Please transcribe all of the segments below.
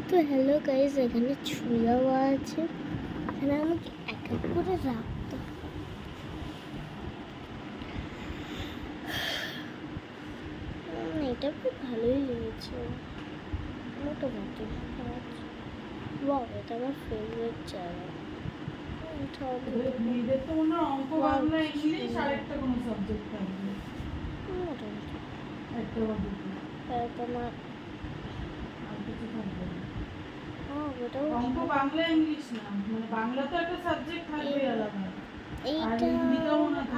তো hello guys, এখানে ছুরি দেওয়া আছে। এখানে আমাকে এক এক করে রাখতে হবে। এটা খুব ভালোই লেগেছে, মোটামুটি। ওয়াও, এটা আমার ফেভারিট জায়গা।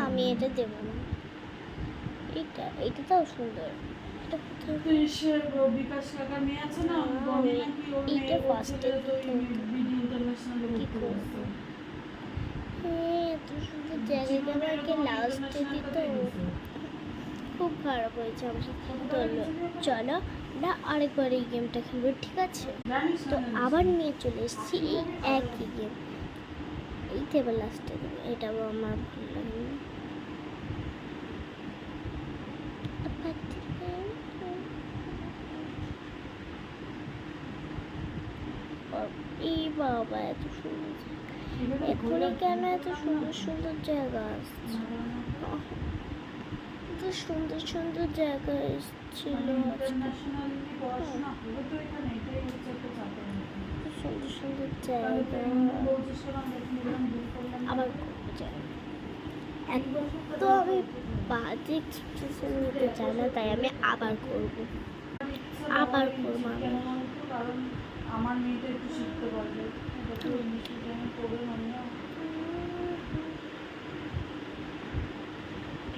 আমি এটা দেবো না। এইটাও সুন্দর। বিকাশ কাকার মেয়ে আছে না, এইটা ফার্স্টে এত সুন্দর জায়গাটা আমাকে লাস্টে দিত, খুব খারাপ হয়েছে আমার সাথে। চলো না আরেকবার এই গেমটা খেলবো, ঠিক আছে? তো আবার নিয়ে চলে এসেছি এই একই গেম। এইটা এবার লাস্টে দেবো, এটাও আমার ভালো লাগে না। এই বাবা, এত সুন্দর এখনই কেন এত সুন্দর সুন্দর জায়গা আসছে? এত সুন্দর সুন্দর জায়গা এসেছিল, সুন্দর সুন্দর জায়গা। আবার তো আমি বাজে এক্সপ্রেশন নিতে চাই না, তাই আমি আবার করবো আমি। আমার মেয়েটা একটু শিখতে পারবে।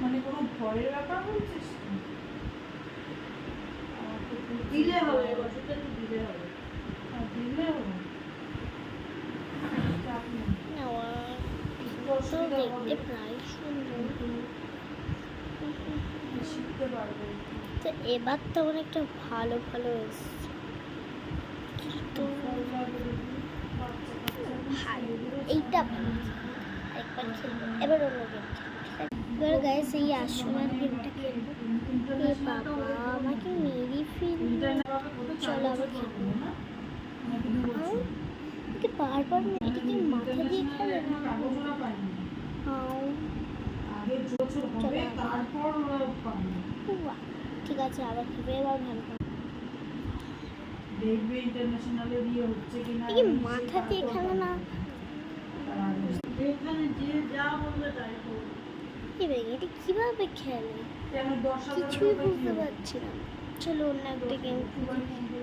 মানে কোনো ভয়ের ব্যাপার বলছিস? দিলে হবে, ওষুধটা একটু দিলে হবে। দিলে হবে, দেখতে প্রায় সুন্দর। শিখতে পারবে। তো এবার তো অনেকটা ভালো ভালো এসছে, কিন্তু এইটা ভালো। একবার খেলবো, এবার অন্য গেম খেলবো। এবার গাইস এই আসনার গেমটা খেলবো। এ বাবা, আমাকে মেরি ফিল। চলো আবার খেলবো। আমাকে বারবার এটা কি মাথা দিয়ে খেলে না? ঠিক আছে, আবার খেলবো, এবার ভালো করে দেখবে ইন্টারন্যাশনালে দিয়ে হচ্ছে কিনা। এই মাথা দিয়ে খেলে না, এখানে যে যা বলবে তাই করবে। এটা কিভাবে খেলে কিছুই বুঝতে পারছি না। চলো অন্য একটা গেম খেলি।